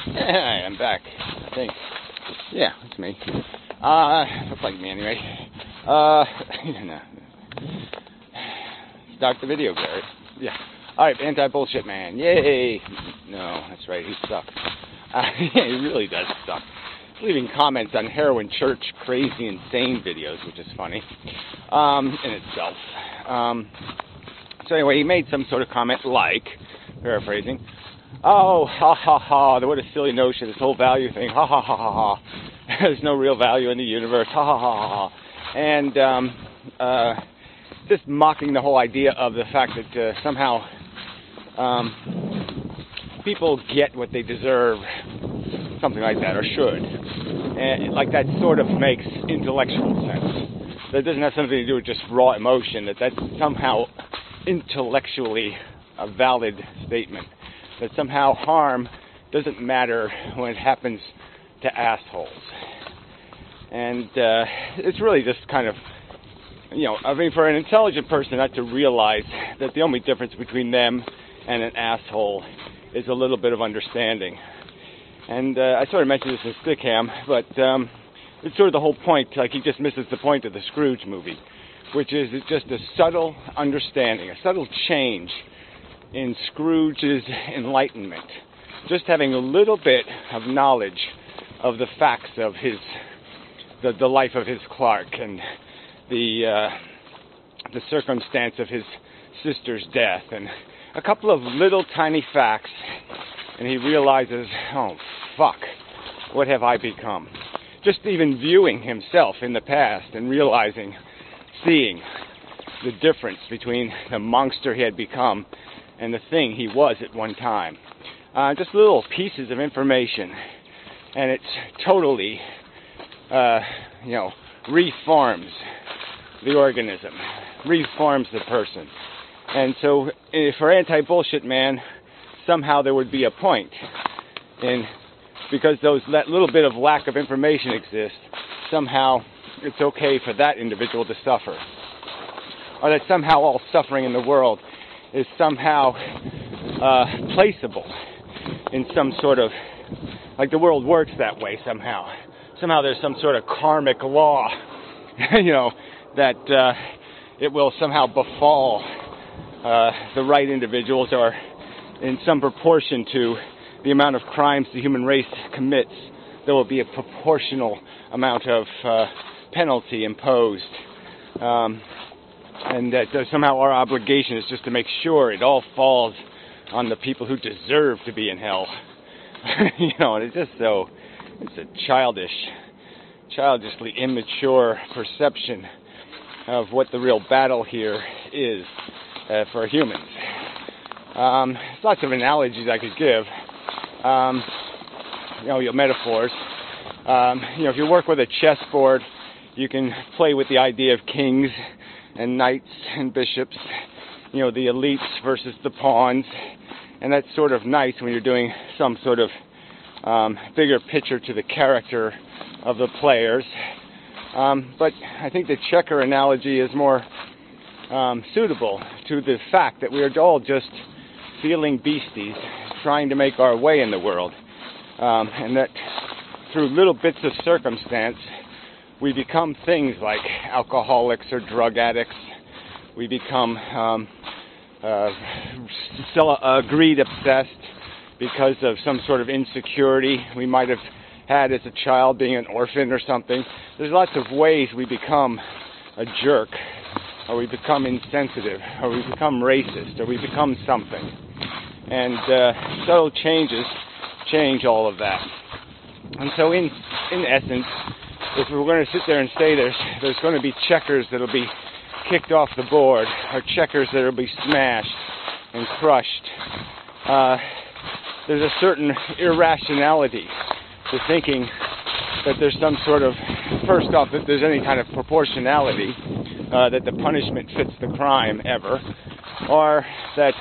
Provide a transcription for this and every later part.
Hey, I'm back, I think. Yeah, it's me. Looks like me anyway. No. Start the video, Gary. Yeah. Alright, anti-bullshit man. Yay! No, that's right, he sucks. Yeah, he really does suck. He's leaving comments on heroin, church, crazy, insane videos, which is funny in itself. So anyway, he made some sort of comment like, paraphrasing, "Oh, ha ha ha, what a silly notion, this whole value thing, ha ha ha ha ha. There's no real value in the universe, ha ha ha ha ha." And just mocking the whole idea of the fact that somehow people get what they deserve, something like that, or should. And like that sort of makes intellectual sense. That doesn't have something to do with just raw emotion, that's somehow intellectually a valid statement. That somehow harm doesn't matter when it happens to assholes. And it's really just kind of, I mean, for an intelligent person not to realize that the only difference between them and an asshole is a little bit of understanding. And I sort of mentioned this in Stickham, but it's sort of the whole point, like he just misses the point of the Scrooge movie, which is it's just a subtle understanding, a subtle change in Scrooge's enlightenment. Just having a little bit of knowledge of the facts of the life of his Clark and the circumstance of his sister's death, and a couple of little tiny facts, and he realizes, oh fuck, what have I become? Just even viewing himself in the past and seeing the difference between the monster he had become and the thing he was at one time. Just little pieces of information, and it totally, reforms the organism, reforms the person. And so, for anti-bullshit man, somehow there would be a point because that little bit of lack of information exists, somehow it's okay for that individual to suffer. Or that somehow all suffering in the world is somehow placeable in some sort of, like the world works that way somehow. Somehow there's some sort of karmic law, that it will somehow befall the right individuals, or in some proportion to the amount of crimes the human race commits, there will be a proportional amount of penalty imposed. And that somehow our obligation is just to make sure it all falls on the people who deserve to be in hell. And it's just so, it's a childishly immature perception of what the real battle here is for humans. There's lots of analogies I could give, metaphors. If you work with a chessboard, you can play with the idea of kings and knights and bishops, the elites versus the pawns, and that's sort of nice when you're doing some sort of bigger picture to the character of the players. But I think the checker analogy is more suitable to the fact that we are all just feeling beasties trying to make our way in the world, and that through little bits of circumstance we become things like alcoholics or drug addicts. We become greed obsessed because of some sort of insecurity we might have had as a child, being an orphan or something. There's lots of ways we become a jerk, or we become insensitive, or we become racist, or we become something. And subtle changes change all of that. And so in essence, if we're going to sit there and say there's going to be checkers that'll be kicked off the board, or checkers that'll be smashed and crushed, there's a certain irrationality to thinking that there's some sort of, first off, that there's any kind of proportionality, that the punishment fits the crime ever, or that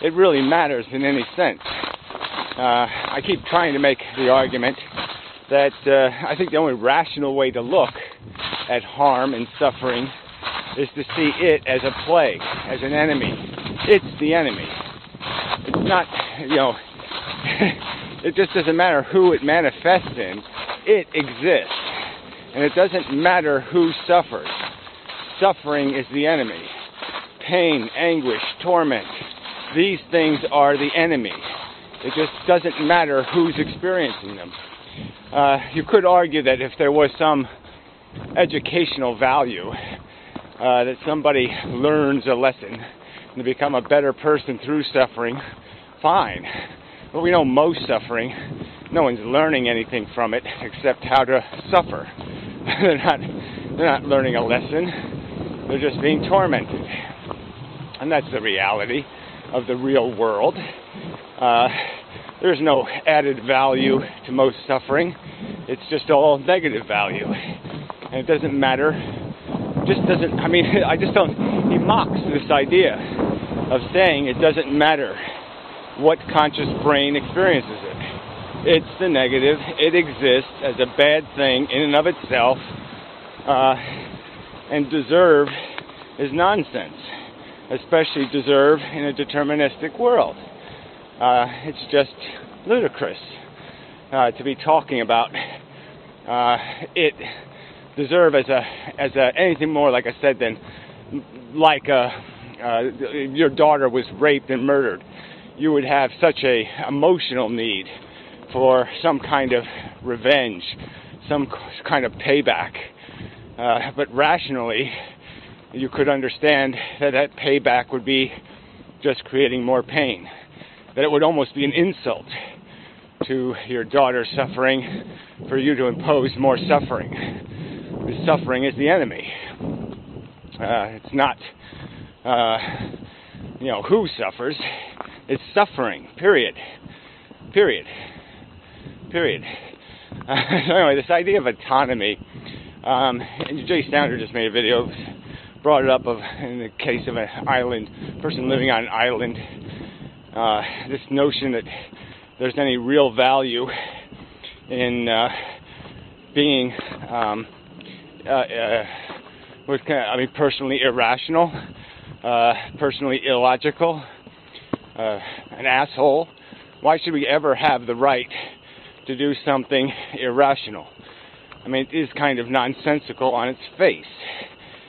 it really matters in any sense. I keep trying to make the argument that I think the only rational way to look at harm and suffering is to see it as a plague, as an enemy. It's the enemy. It's not, It just doesn't matter who it manifests in. It exists. And it doesn't matter who suffers. Suffering is the enemy. Pain, anguish, torment. These things are the enemy. It just doesn't matter who's experiencing them. You could argue that if there was some educational value, that somebody learns a lesson to become a better person through suffering, fine. But we know most suffering, no one's learning anything from it except how to suffer. They're not learning a lesson. They're just being tormented. And that's the reality of the real world. There's no added value to most suffering. It's just all negative value. And it doesn't matter. He mocks this idea of saying it doesn't matter what conscious brain experiences it. It's the negative. It exists as a bad thing in and of itself. And deserve is nonsense. Especially deserve in a deterministic world. It's just ludicrous to be talking about it deserve as anything more, like I said, than like your daughter was raped and murdered. You would have such a emotional need for some kind of revenge, some kind of payback. But rationally, you could understand that payback would be just creating more pain. That it would almost be an insult to your daughter's suffering for you to impose more suffering. Because suffering is the enemy. It's not, who suffers. It's suffering, period. Anyway, this idea of autonomy, and Jay Sounder just made a video, brought it up in the case of an island, person living on an island, this notion that there's any real value in being personally irrational, personally illogical, an asshole. Why should we ever have the right to do something irrational? I mean, it is kind of nonsensical on its face.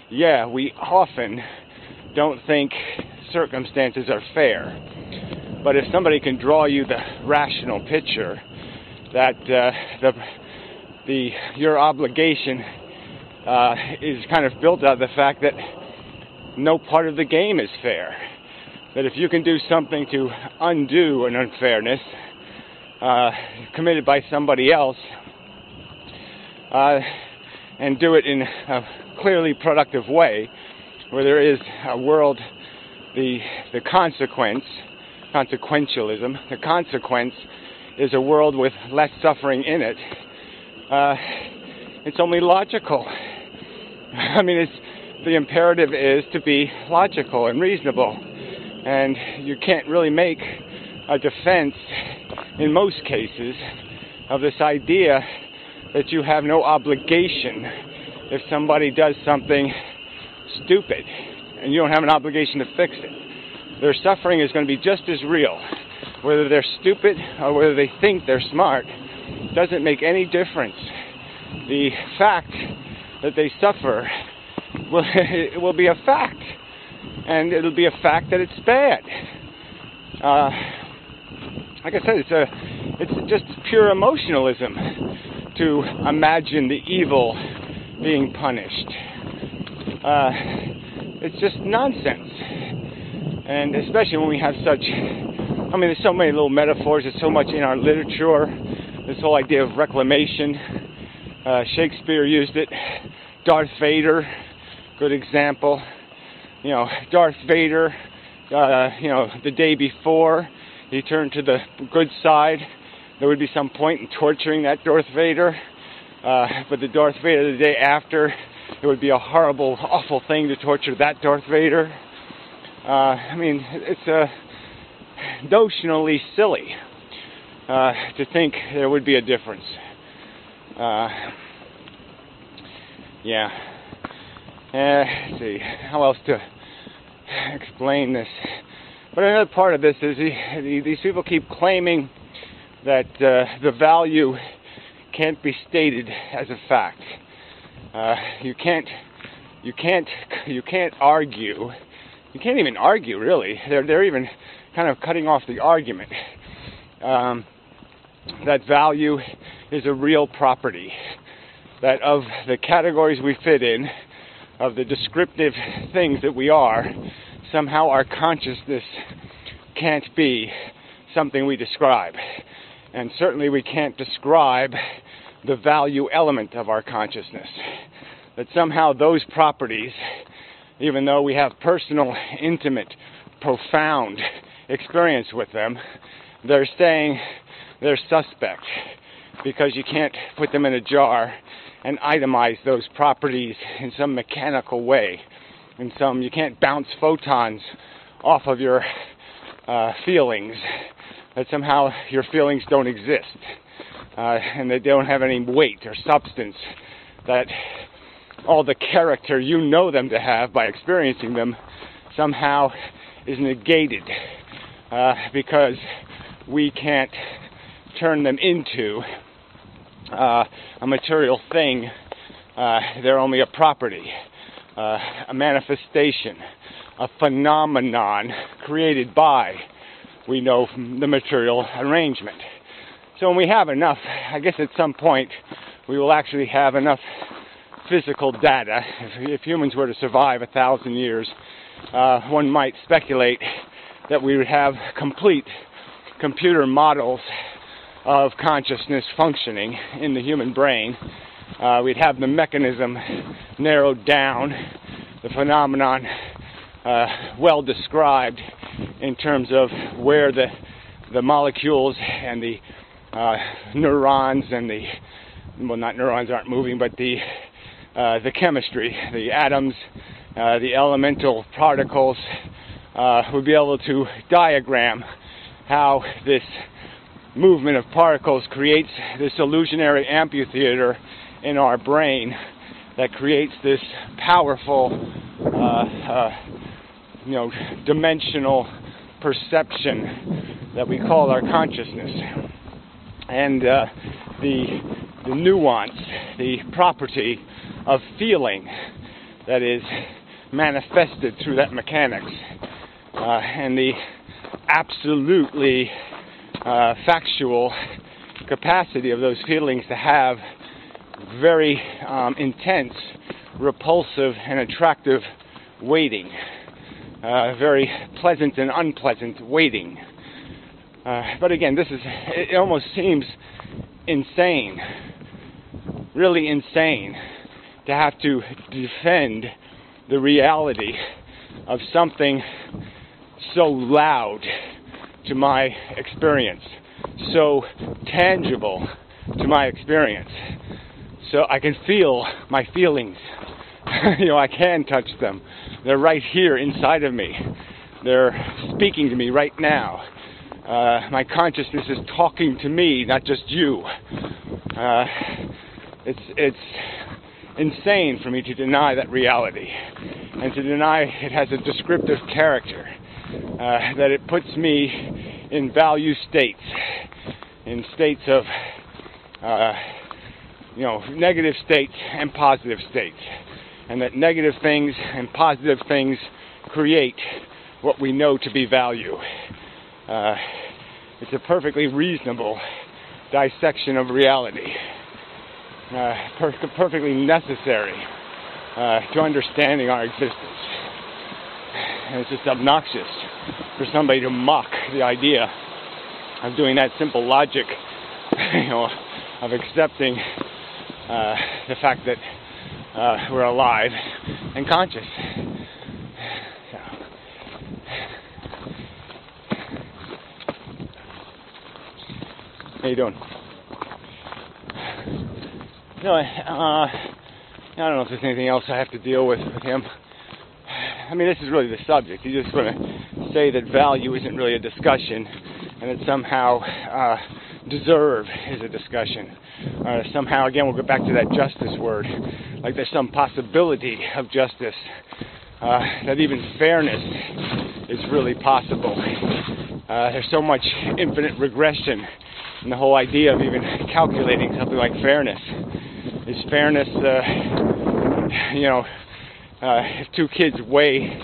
Yeah, we often don't think circumstances are fair. But if somebody can draw you the rational picture that your obligation is kind of built out of the fact that no part of the game is fair. That if you can do something to undo an unfairness committed by somebody else, and do it in a clearly productive way, where there is a world, the consequentialism, the consequence is a world with less suffering in it, it's only logical. I mean, the imperative is to be logical and reasonable, and you can't really make a defense in most cases of this idea that you have no obligation if somebody does something stupid, and you don't have an obligation to fix it. Their suffering is going to be just as real. Whether they're stupid or whether they think they're smart doesn't make any difference. The fact that they suffer will be a fact. And it'll be a fact that it's bad. Like I said, it's just pure emotionalism to imagine the evil being punished. It's just nonsense. And especially when we have there's so many little metaphors, there's so much in our literature, this whole idea of reclamation. Shakespeare used it. Darth Vader, good example. Darth Vader, the day before he turned to the good side, there would be some point in torturing that Darth Vader. But the Darth Vader the day after, it would be a horrible, awful thing to torture that Darth Vader. It's notionally silly to think there would be a difference. Let's see, how else to explain this? But another part of this is these people keep claiming that the value can't be stated as a fact. You can't argue. You can't even argue, really. They're even kind of cutting off the argument that value is a real property. That of the categories we fit in, of the descriptive things that we are, somehow our consciousness can't be something we describe. And certainly we can't describe the value element of our consciousness. That somehow those properties, even though we have personal, intimate, profound experience with them, they're suspect, because you can't put them in a jar and itemize those properties in some mechanical way. You can't bounce photons off of your feelings, that somehow your feelings don't exist, and they don't have any weight or substance, that all the character you know them to have by experiencing them somehow is negated, because we can't turn them into a material thing. They're only a property, a manifestation, a phenomenon created by, we know, the material arrangement. So when we have enough, I guess at some point we will actually have enough physical data. If humans were to survive 1,000 years, one might speculate that we would have complete computer models of consciousness functioning in the human brain. We'd have the mechanism narrowed down, the phenomenon well described in terms of where the molecules and the neurons and not neurons aren't moving, but the chemistry, the atoms, the elemental particles, would be able to diagram how this movement of particles creates this illusionary amphitheater in our brain that creates this powerful, dimensional perception that we call our consciousness. And the nuance, the property of feeling that is manifested through that mechanics, and the absolutely factual capacity of those feelings to have very intense, repulsive, and attractive weighting, very pleasant and unpleasant weighting. But again, it almost seems insane, really insane, to have to defend the reality of something so loud to my experience, so tangible to my experience, so I can feel my feelings. I can touch them. They're right here inside of me. They're speaking to me right now. My consciousness is talking to me, not just you. It's insane for me to deny that reality, and to deny it has a descriptive character, that it puts me in value states, in states of negative states and positive states, and that negative things and positive things create what we know to be value. It's a perfectly reasonable dissection of reality, perfectly necessary to understanding our existence. And it's just obnoxious for somebody to mock the idea of doing that simple logic, of accepting the fact that we're alive and conscious. How you doing? I don't know if there's anything else I have to deal with him. I mean, this is really the subject. You just want to say that value isn't really a discussion, and that somehow deserve is a discussion. Somehow, again, we'll go back to that justice word. Like there's some possibility of justice, that even fairness is really possible. There's so much infinite regression in the whole idea of even calculating something like fairness. Is fairness, if two kids weigh,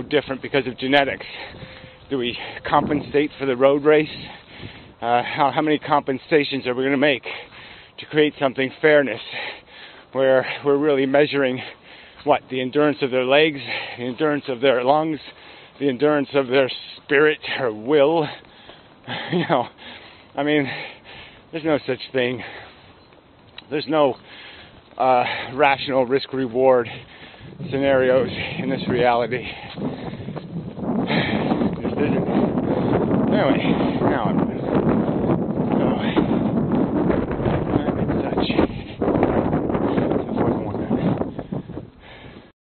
different because of genetics, do we compensate for the road race? How many compensations are we going to make to create something fairness, where we're really measuring the endurance of their legs, the endurance of their lungs, the endurance of their spirit or will? There's no such thing. There's no rational risk-reward scenarios in this reality. Just isn't. Anyway, now I'm